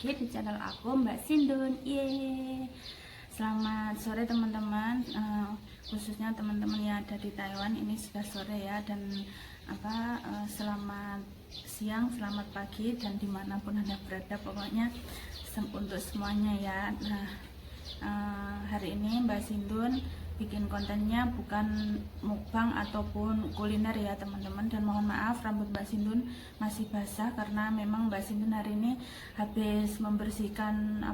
lagi di channel aku Mbak Sindun. Yeay. Selamat sore teman-teman, khususnya teman-teman yang ada di Taiwan. Ini sudah sore ya, dan selamat siang, selamat pagi, dan dimanapun Anda berada, pokoknya untuk semuanya ya. Nah, hari ini Mbak Sindun bikin kontennya bukan mukbang ataupun kuliner ya teman-teman, dan mohon maaf rambut Mbak Sindun masih basah karena memang Mbak Sindun hari ini habis membersihkan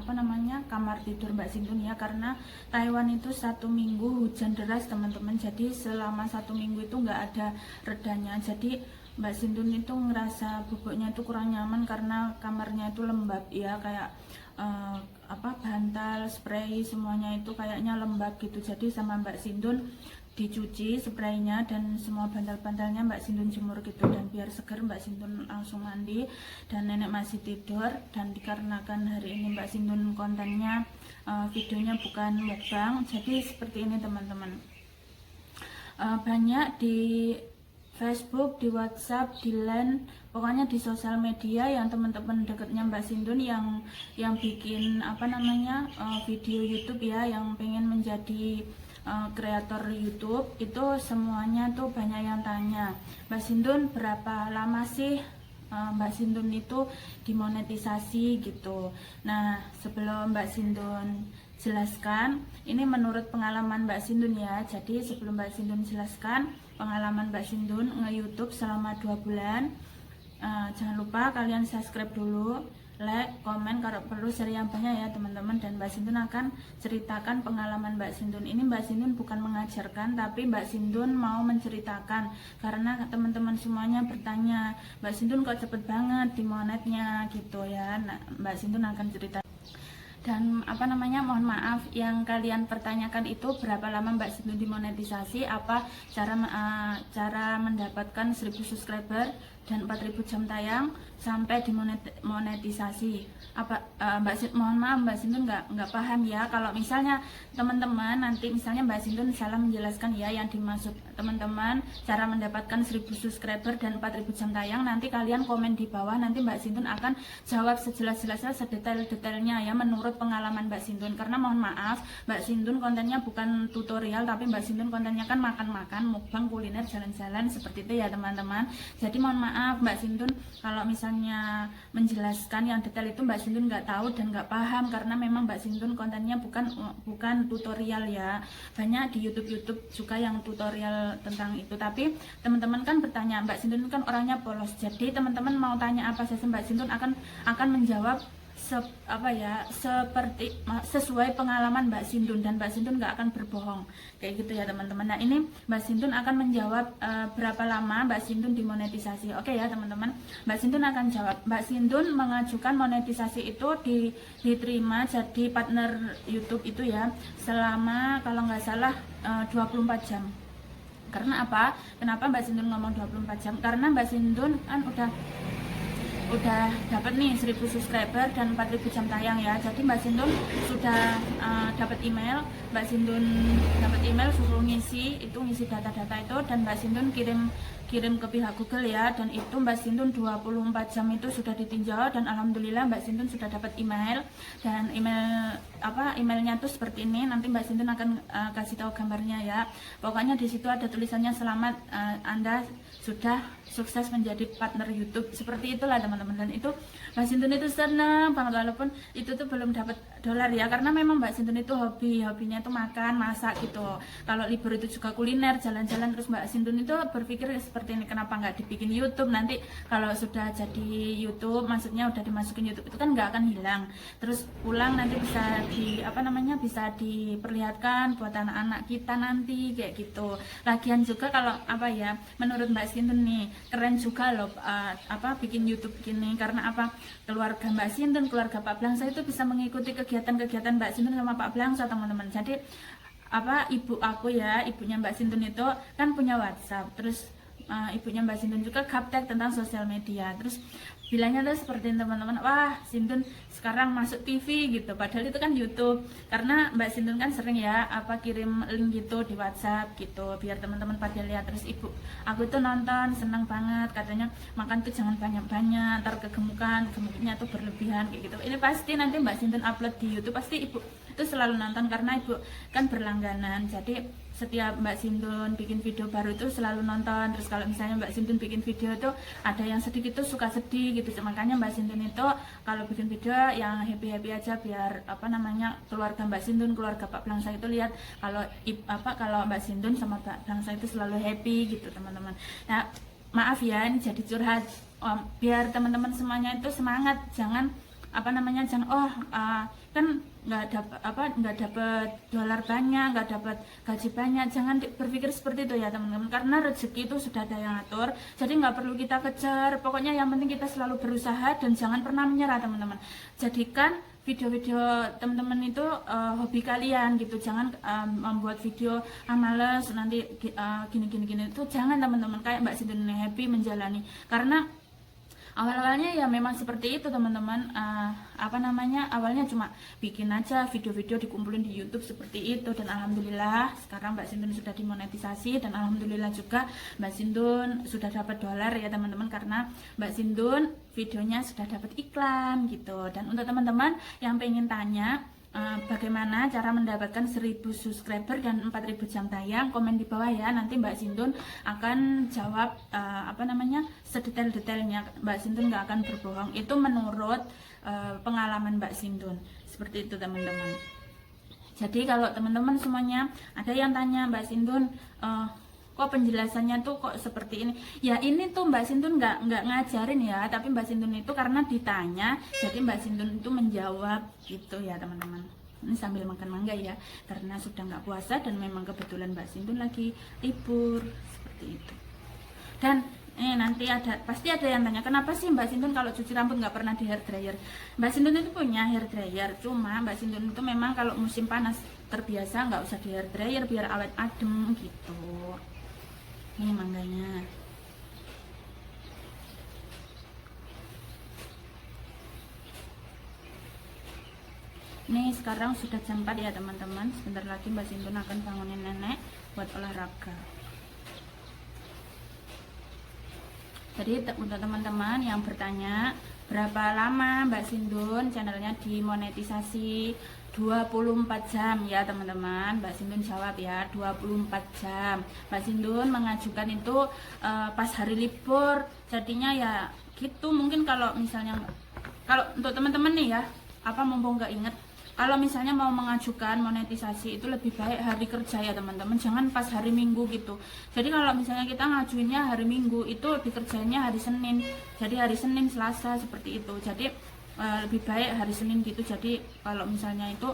kamar tidur Mbak Sindun ya, karena Taiwan itu 1 minggu hujan deras teman-teman, jadi selama 1 minggu itu nggak ada redanya. Jadi Mbak Sindun itu ngerasa bubuknya itu kurang nyaman karena kamarnya itu lembab ya, kayak bantal, spray semuanya itu kayaknya lembab gitu. Jadi sama Mbak Sindun dicuci spraynya dan semua bantal-bantalnya Mbak Sindun jemur gitu, dan biar seger Mbak Sindun langsung mandi, dan nenek masih tidur. Dan dikarenakan hari ini Mbak Sindun kontennya videonya bukan mukbang, jadi seperti ini teman-teman. Banyak di Facebook, di WhatsApp, di Line, pokoknya di sosial media yang teman-teman dekatnya Mbak Sindun yang bikin video YouTube ya, yang pengen menjadi kreator YouTube, itu semuanya tuh banyak yang tanya, Mbak Sindun berapa lama sih Mbak Sindun itu dimonetisasi gitu. Nah, sebelum Mbak Sindun jelaskan, ini menurut pengalaman Mbak Sindun ya. Jadi sebelum Mbak Sindun jelaskan pengalaman Mbak Sindun nge-YouTube selama 2 bulan, jangan lupa kalian subscribe dulu, like, komen, kalau perlu share yang banyak ya teman-teman. Dan Mbak Sindun akan ceritakan pengalaman Mbak Sindun. Ini Mbak Sindun bukan mengajarkan, tapi Mbak Sindun mau menceritakan, karena teman-teman semuanya bertanya, Mbak Sindun kok cepet banget dimonetnya gitu ya. Nah, Mbak Sindun akan cerita. Dan mohon maaf yang kalian pertanyakan itu berapa lama Mbak Sindun dimonetisasi, apa cara mendapatkan 1000 subscriber dan 4000 jam tayang sampai dimonetisasi. Mohon maaf Mbak Sindun nggak paham ya. Kalau misalnya teman-teman nanti misalnya Mbak Sindun salah menjelaskan ya, yang dimaksud teman-teman cara mendapatkan 1000 subscriber dan 4000 jam tayang, nanti kalian komen di bawah, nanti Mbak Sindun akan jawab sejelas-jelasnya, sedetail-detailnya ya, menurut pengalaman Mbak Sindun. Karena mohon maaf Mbak Sindun kontennya bukan tutorial, tapi Mbak Sindun kontennya kan makan-makan, mukbang, kuliner, jalan-jalan, seperti itu ya teman-teman. Jadi mohon maaf Mbak Sindun kalau misalnya menjelaskan yang detail itu Mbak Sindun nggak tahu dan nggak paham, karena memang Mbak Sindun kontennya bukan tutorial ya. Banyak di YouTube juga yang tutorial tentang itu, tapi teman-teman kan bertanya, Mbak Sindun kan orangnya polos, jadi teman-teman mau tanya apa saja Mbak Sindun akan menjawab seperti sesuai pengalaman Mbak Sindun, dan Mbak Sindun nggak akan berbohong kayak gitu ya teman-teman. Nah, ini Mbak Sindun akan menjawab berapa lama Mbak Sindun dimonetisasi. Oke ya teman-teman, Mbak Sindun akan jawab. Mbak Sindun mengajukan monetisasi itu diterima jadi partner YouTube itu ya, selama kalau nggak salah 24 jam. Karena apa? Kenapa Mbak Sindun ngomong 24 jam? Karena Mbak Sindun kan udah dapat nih 1000 subscriber dan 4000 jam tayang ya. Jadi Mbak Sindun sudah dapat email, Mbak Sindun dapat email suruh ngisi data-data itu, dan Mbak Sindun kirim ke pihak Google ya, dan itu Mbak Sindun 24 jam itu sudah ditinjau, dan alhamdulillah Mbak Sindun sudah dapat email. Dan emailnya tuh seperti ini, nanti Mbak Sindun akan kasih tahu gambarnya ya. Pokoknya di situ ada tulisannya, selamat Anda sudah sukses menjadi partner YouTube, seperti itulah teman-teman. Dan itu Mbak Sindun itu senang banget, walaupun itu tuh belum dapat dolar ya, karena memang Mbak Sindun itu hobinya itu makan, masak gitu. Kalau libur itu juga kuliner, jalan-jalan. Terus Mbak Sindun itu berpikir seperti ini, kenapa nggak dibikin YouTube, nanti kalau sudah jadi YouTube, maksudnya udah dimasukin YouTube itu kan nggak akan hilang, terus pulang nanti bisa bisa diperlihatkan buat anak-anak kita nanti kayak gitu. Lagian juga kalau menurut Mbak Sindun nih keren juga loh bikin YouTube gini, karena keluarga Mbak Sindun, keluarga Pak Blangsa itu bisa mengikuti kegiatan-kegiatan Mbak Sindun sama Pak Blangsa teman-teman. Jadi ibu aku ya, ibunya Mbak Sindun itu kan punya WhatsApp, terus ibunya Mbak Sindun juga gaptek tentang sosial media. Terus bilangnya tuh seperti teman-teman, wah Sindun sekarang masuk TV gitu, padahal itu kan YouTube. Karena Mbak Sindun kan sering ya kirim link gitu di WhatsApp gitu biar teman-teman pada lihat. Terus ibu aku tuh nonton seneng banget, katanya makan tuh jangan banyak-banyak ntar gemuknya tuh berlebihan kayak gitu. Ini pasti nanti Mbak Sindun upload di YouTube, pasti ibu itu selalu nonton karena ibu kan berlangganan. Jadi setiap Mbak Sindun bikin video baru itu selalu nonton. Terus kalau misalnya Mbak Sindun bikin video itu ada yang sedikit tuh suka sedih gitu, makanya Mbak Sindun itu kalau bikin video yang happy aja biar keluarga Mbak Sindun, keluarga Pak Blangsa itu lihat kalau Mbak Sindun sama Pak Blangsa itu selalu happy gitu teman-teman. Nah maaf ya ini jadi curhat, biar teman-teman semuanya itu semangat, jangan kan nggak dapat dolar banyak, nggak dapat gaji banyak, jangan berpikir seperti itu ya teman-teman, karena rezeki itu sudah ada yang atur, jadi nggak perlu kita kejar. Pokoknya yang penting kita selalu berusaha dan jangan pernah menyerah teman-teman. Jadikan video-video teman-teman itu hobi kalian gitu, jangan membuat video males nanti gini itu jangan teman-teman. Kayak Mbak Sindun happy menjalani, karena awalnya ya memang seperti itu teman-teman. Awalnya cuma bikin aja video-video dikumpulin di YouTube seperti itu, dan alhamdulillah sekarang Mbak Sindun sudah dimonetisasi, dan alhamdulillah juga Mbak Sindun sudah dapat dolar ya teman-teman, karena Mbak Sindun videonya sudah dapat iklan gitu. Dan untuk teman-teman yang pengen tanya bagaimana cara mendapatkan 1000 subscriber dan 4000 jam tayang, komen di bawah ya, nanti Mbak Sindun akan jawab sedetail-detailnya. Mbak Sindun nggak akan berbohong, itu menurut pengalaman Mbak Sindun, seperti itu teman-teman. Jadi kalau teman-teman semuanya ada yang tanya Mbak Sindun kok penjelasannya tuh kok seperti ini, ya ini tuh Mbak Sindun nggak ngajarin ya, tapi Mbak Sindun itu karena ditanya jadi Mbak Sindun itu menjawab gitu ya teman-teman. Ini sambil makan mangga ya, karena sudah nggak puasa dan memang kebetulan Mbak Sindun lagi libur seperti itu. Dan nanti pasti ada yang tanya, kenapa sih Mbak Sindun kalau cuci rambut nggak pernah di hair dryer? Mbak Sindun itu punya hair dryer, cuma Mbak Sindun itu memang kalau musim panas terbiasa nggak usah di hair dryer biar awet adem gitu. Ini mangganya. Ini sekarang sudah jam 4 ya teman-teman. Sebentar lagi Mbak Sindun akan bangunin nenek buat olahraga. Jadi untuk teman-teman yang bertanya berapa lama Mbak Sindun channelnya dimonetisasi, 24 jam ya teman-teman. Mbak Sindun jawab ya 24 jam. Mbak Sindun mengajukan itu pas hari libur, jadinya ya gitu. Mungkin kalau misalnya untuk teman-teman nih ya, mumpung nggak inget, kalau misalnya mau mengajukan monetisasi itu lebih baik hari kerja ya teman-teman, jangan pas hari Minggu gitu. Jadi kalau misalnya kita ngajuinnya hari Minggu itu dikerjainnya hari Senin, jadi hari Senin Selasa seperti itu. Jadi lebih baik hari Senin gitu. Jadi kalau misalnya itu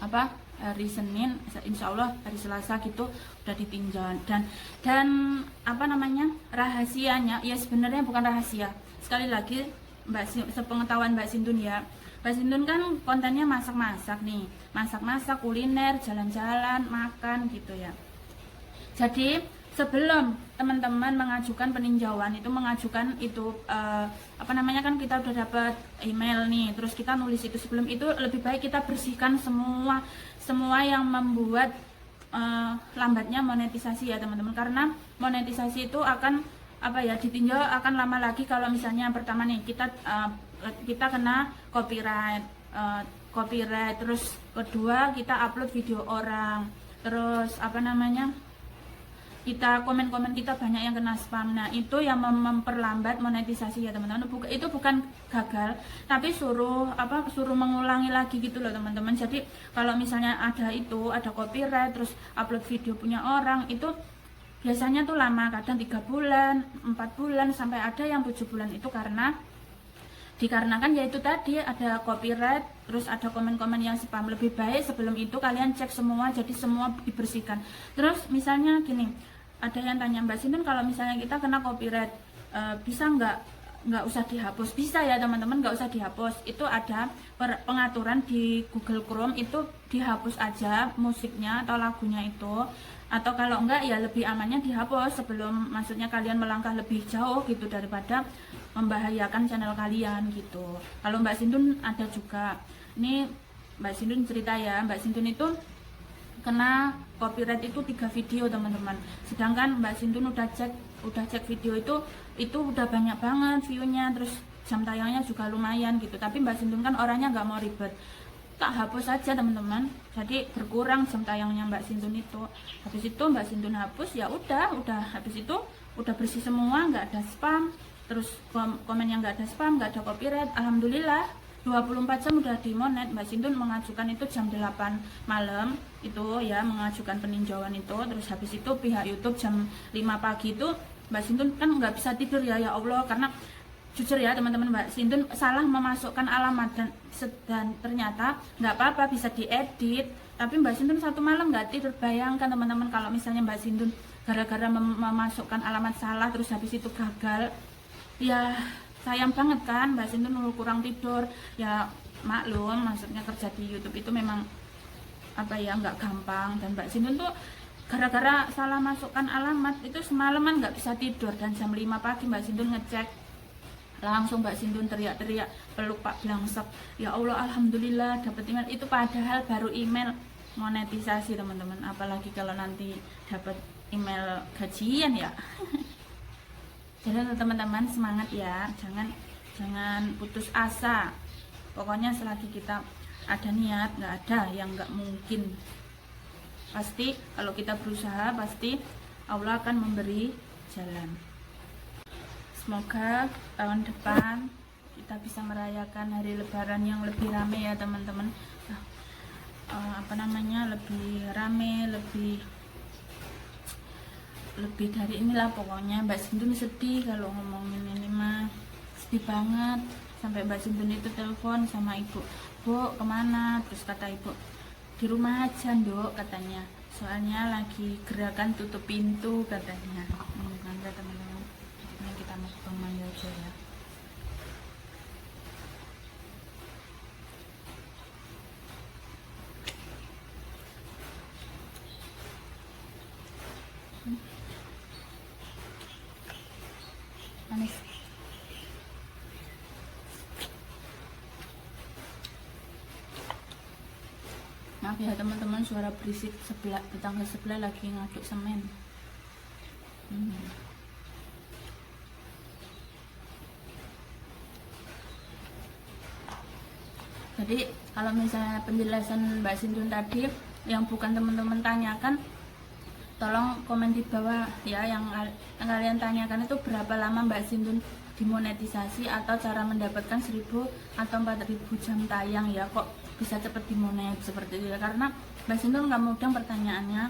hari Senin, insya Allah hari Selasa gitu udah ditinjau. Dan rahasianya ya sebenarnya bukan rahasia. Sekali lagi sepengetahuan Mbak Sindun ya, Mbak Sindun kan kontennya masak-masak nih, masak-masak, kuliner, jalan-jalan, makan gitu ya. Jadi sebelum teman-teman mengajukan peninjauan kan kita udah dapat email nih, terus kita nulis itu. Sebelum itu lebih baik kita bersihkan semua yang membuat lambatnya monetisasi ya teman-teman, karena monetisasi itu akan ditinjau akan lama lagi. Kalau misalnya pertama nih kita kena copyright, terus kedua kita upload video orang, terus kita komen-komen kita banyak yang kena spam. Nah itu yang memperlambat monetisasi ya teman-teman. Itu bukan gagal, tapi suruh mengulangi lagi gitu loh teman-teman. Jadi kalau misalnya ada copyright terus upload video punya orang, itu biasanya tuh lama, kadang 3 bulan, 4 bulan, sampai ada yang 7 bulan. Itu dikarenakan yaitu tadi ada copyright, terus ada komen-komen yang spam. Lebih baik sebelum itu kalian cek semua, jadi semua dibersihkan. Terus misalnya gini, ada yang tanya, Mbak Sindun kalau misalnya kita kena copyright bisa nggak usah dihapus? Bisa ya teman-teman, nggak usah dihapus. Itu ada pengaturan di Google Chrome, itu dihapus aja musiknya atau lagunya itu. Atau kalau enggak ya lebih amannya dihapus sebelum, maksudnya kalian melangkah lebih jauh gitu, daripada membahayakan channel kalian gitu. Kalau Mbak Sindun ada juga, ini Mbak Sindun cerita ya, Mbak Sindun itu kena copyright itu 3 video teman-teman, sedangkan Mbak Sindun udah cek video itu udah banyak banget view-nya, terus jam tayangnya juga lumayan gitu, tapi Mbak Sindun kan orangnya nggak mau ribet, tak hapus aja teman-teman, jadi berkurang jam tayangnya Mbak Sindun itu. Habis itu Mbak Sindun hapus, ya udah habis itu udah bersih semua, nggak ada spam, terus komen yang nggak ada spam, nggak ada copyright, alhamdulillah. 24 jam udah dimonet. Mbak Sindun mengajukan itu jam 8 malam itu ya, mengajukan peninjauan itu. Terus habis itu pihak YouTube jam 5 pagi itu Mbak Sindun kan nggak bisa tidur ya Allah, karena jujur ya teman-teman, Mbak Sindun salah memasukkan alamat dan ternyata nggak apa-apa, bisa diedit, tapi Mbak Sindun 1 malam nggak tidur. Bayangkan teman-teman kalau misalnya Mbak Sindun gara-gara memasukkan alamat salah terus habis itu gagal, ya sayang banget kan. Mbak Sindun kurang tidur, ya maklum, maksudnya kerja di YouTube itu memang apa ya, nggak gampang. Dan Mbak Sindun tuh gara-gara salah masukkan alamat itu semalaman nggak bisa tidur, dan jam 5 pagi Mbak Sindun ngecek, langsung Mbak Sindun teriak-teriak, peluk Pak Blangsek, ya Allah alhamdulillah dapat email itu, padahal baru email monetisasi teman-teman, apalagi kalau nanti dapat email gajian ya. Jadi teman-teman semangat ya, jangan putus asa. Pokoknya selagi kita ada niat, nggak ada yang nggak mungkin. Pasti kalau kita berusaha, pasti Allah akan memberi jalan. Semoga tahun depan kita bisa merayakan hari Lebaran yang lebih rame ya teman-teman. Lebih rame, lebih dari inilah pokoknya. Mbak Sindun sedih kalau ngomongin ini mah, sedih banget, sampai Mbak Sindun itu telepon sama ibu, Bu kemana? Terus kata ibu, di rumah aja Nduk katanya, soalnya lagi gerakan tutup pintu katanya. Nanti teman-teman, ini kita mukbang manja aja ya. Manis. Maaf ya teman-teman, suara berisik sebelah, tetangga sebelah lagi ngaduk semen. Jadi kalau misalnya penjelasan Mbak Sindun tadi yang bukan teman-teman tanyakan, tolong komen di bawah ya, yang kalian tanyakan itu berapa lama Mbak Sindun dimonetisasi, atau cara mendapatkan 1000 atau 4000 jam tayang ya, kok bisa cepat dimonet seperti itu ya. Karena Mbak Sindun nggak mudah pertanyaannya.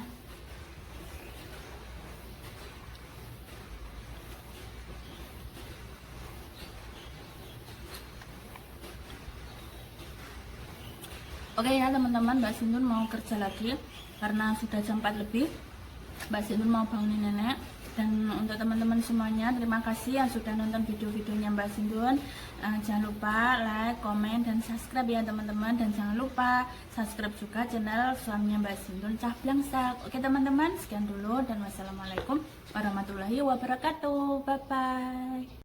Oke ya teman-teman, Mbak Sindun mau kerja lagi karena sudah jam 4 lebih. Mbak Sindun mau bangunin nenek. Dan untuk teman-teman semuanya, terima kasih yang sudah nonton video-videonya Mbak Sindun. Jangan lupa like, komen, dan subscribe ya teman-teman. Dan jangan lupa subscribe juga channel suaminya Mbak Sindun, Cah Blangsek. Oke teman-teman, sekian dulu dan wassalamualaikum warahmatullahi wabarakatuh. Bye bye.